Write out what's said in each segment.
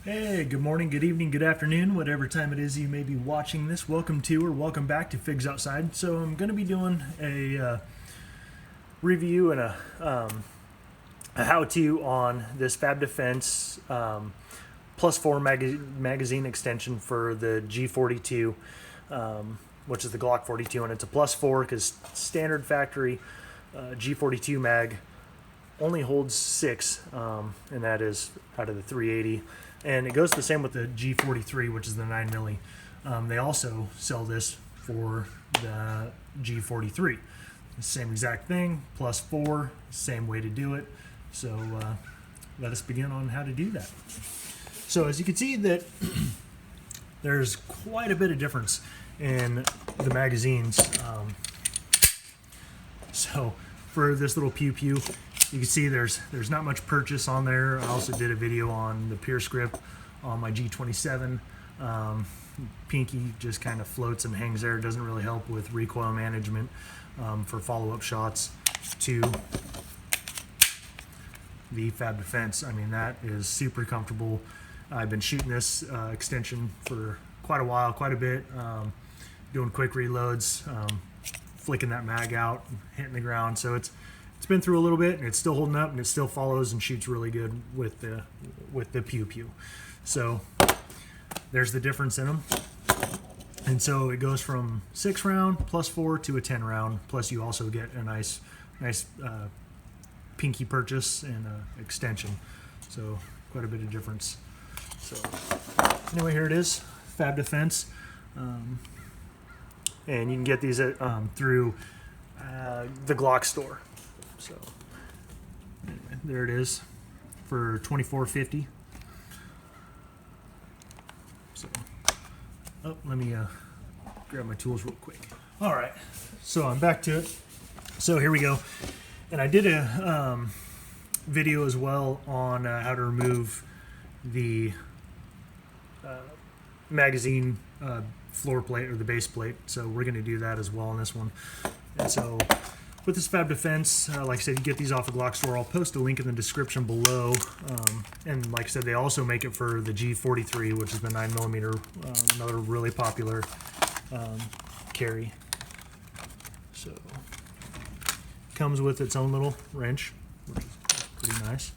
Hey, good morning, good evening, good afternoon, whatever time it is you may be watching this. Welcome to or welcome back to Figs Outside. So I'm going to be doing a review and a how-to on this FAB Defense +4 magazine extension for the G42, which is the Glock 42, and it's a +4 because standard factory G42 mag only holds 6, and that is out of the 380. And it goes the same with the G43, which is the 9 milli. They also sell this for the G43. The same exact thing, +4, same way to do it. So let us begin on how to do that. So as you can see that there's quite a bit of difference in the magazines. So for this little pew pew, you can see there's not much purchase on there. I also did a video on the Pierce grip on my G27. Pinky just kind of floats and hangs there. It doesn't really help with recoil management for follow-up shots to the FAB Defense. I mean, that is super comfortable. I've been shooting this extension for quite a while, quite a bit, doing quick reloads, flicking that mag out, hitting the ground. So it's been through a little bit, and it's still holding up, and it still follows and shoots really good with the pew pew. So there's the difference in them. And so it goes from 6 round +4 to a 10 round. Plus you also get a nice pinky purchase and extension. So quite a bit of difference. So anyway, here it is, FAB Defense, and you can get these through the Glock store. So anyway, there it is for $24.50. So, oh, let me grab my tools real quick. All right, so I'm back to it. So here we go, and I did a video as well on how to remove the magazine floor plate or the base plate. So we're going to do that as well on this one. And so with this FAB Defense, like I said, you get these off the Glock store. I'll post a link in the description below. And like I said, they also make it for the G43, which is the 9mm, another really popular carry. So comes with its own little wrench, which is pretty nice.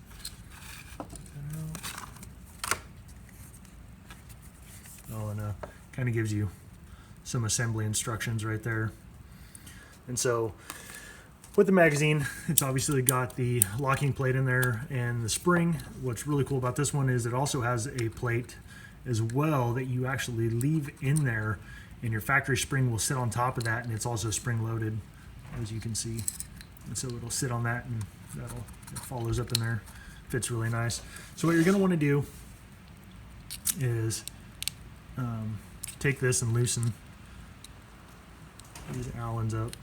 Oh, and kind of gives you some assembly instructions right there. And so with the magazine, it's obviously got the locking plate in there and the spring. What's really cool about this one is it also has a plate as well that you actually leave in there, and your factory spring will sit on top of that, and it's also spring loaded, as you can see. And so it'll sit on that, and it follows up in there. Fits really nice. So what you're going to want to do is take this and loosen these Allens up.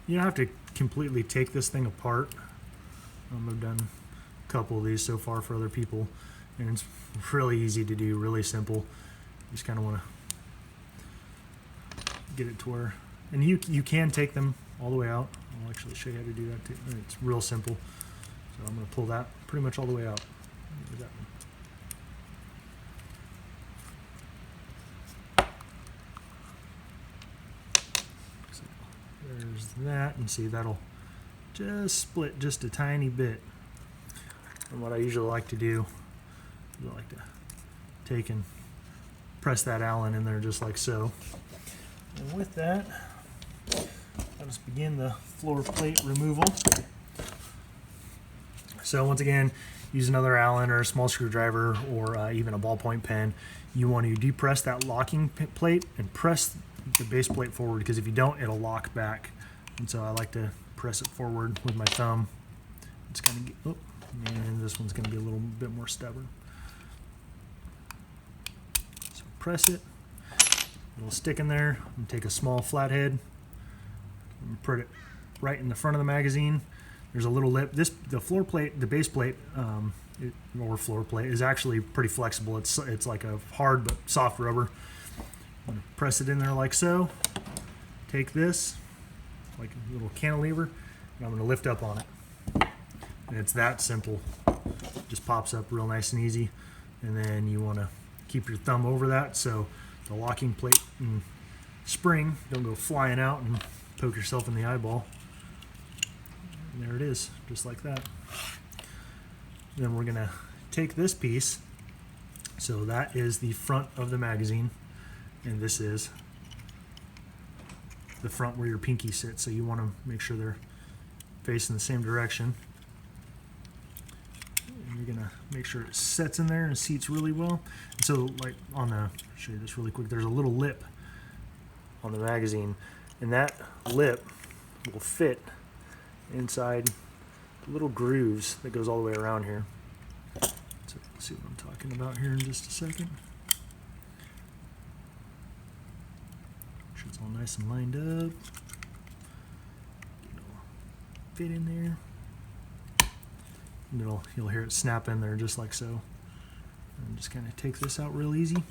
You don't have to completely take this thing apart. I've done a couple of these so far for other people, and it's really easy to do, really simple. You just kind of want to get it to where, and you can take them all the way out. I'll actually show you how to do that too. It's real simple. So I'm going to pull that pretty much all the way out. There's that one. There's that, and see, that'll just split just a tiny bit. And what I usually like to do is I like to take and press that Allen in there just like so. And with that, I'll just begin the floor plate removal. So once again, use another Allen or a small screwdriver or even a ballpoint pen. You want to depress that locking plate and press the base plate forward, because if you don't, it'll lock back. And so I like to press it forward with my thumb. It's kind of, oh, and this one's going to be a little bit more stubborn. So press it, it'll stick in there, and take a small flathead and put it right in the front of the magazine. There's a little lip. The floor plate, the base plate, or floor plate, is actually pretty flexible. It's like a hard but soft rubber. I'm going to press it in there like so. Take this, like a little cantilever, and I'm going to lift up on it. And it's that simple. It just pops up real nice and easy. and then you want to keep your thumb over that so the locking plate and spring don't go flying out and poke yourself in the eyeball. And there it is, just like that. Then we're gonna take this piece, so that is the front of the magazine, and this is the front where your pinky sits, so you want to make sure they're facing the same direction. And you're gonna make sure it sets in there and seats really well. And so, like on the, I'll show you this really quick, there's a little lip on the magazine, and that lip will fit inside little grooves that goes all the way around here. So let's see what I'm talking about here in just a second. Make sure it's all nice and lined up. It'll fit in there. And you'll hear it snap in there just like so. And just kind of take this out real easy.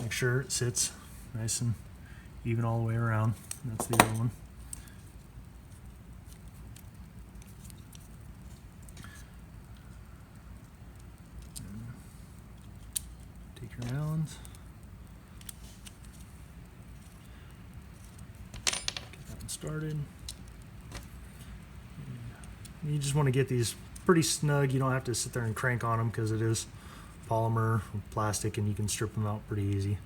Make sure it sits nice and even all the way around. That's the other one. Take your Allens. Get that one started. And you just want to get these pretty snug. You don't have to sit there and crank on them because it is polymer or plastic, and you can strip them out pretty easy.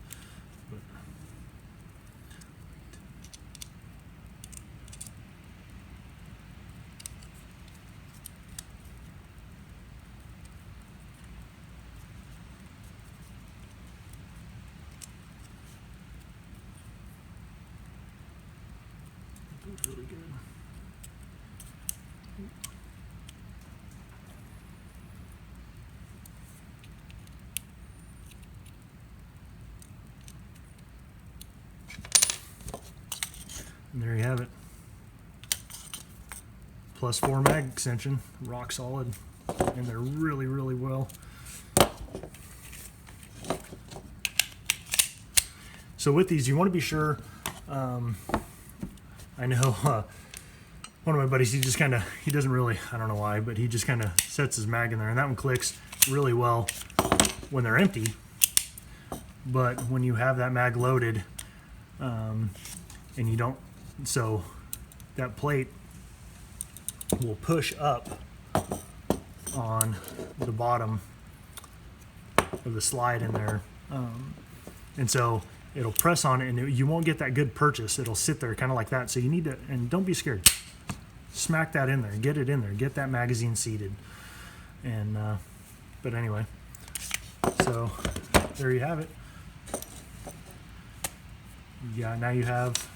That was really good. And there you have it. +4 mag extension, rock solid, and they're really, really well. So with these, you want to be sure. I know one of my buddies, he doesn't really, I don't know why, but he just kind of sets his mag in there, and that one clicks really well when they're empty. But when you have that mag loaded, and you don't, so that plate will push up on the bottom of the slide in there, and so it'll press on it, and you won't get that good purchase. It'll sit there kind of like that. So you need to, and don't be scared, smack that in there, get it in there, get that magazine seated. And but anyway, so there you have it. Yeah, now you have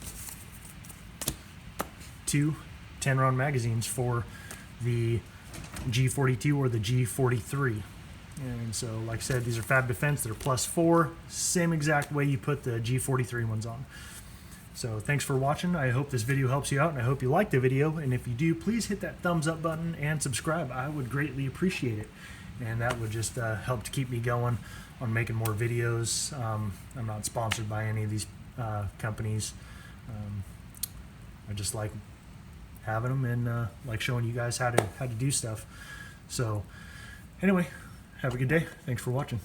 2 10-round magazines for the G42 or the G43. And so, like I said, these are FAB Defense. They're +4, same exact way you put the G43 ones on. So thanks for watching. I hope this video helps you out, and I hope you liked the video. And if you do, please hit that thumbs up button and subscribe. I would greatly appreciate it. And that would just help to keep me going on making more videos. I'm not sponsored by any of these companies. I just like having them and like showing you guys how to do stuff. So anyway, have a good day. Thanks for watching.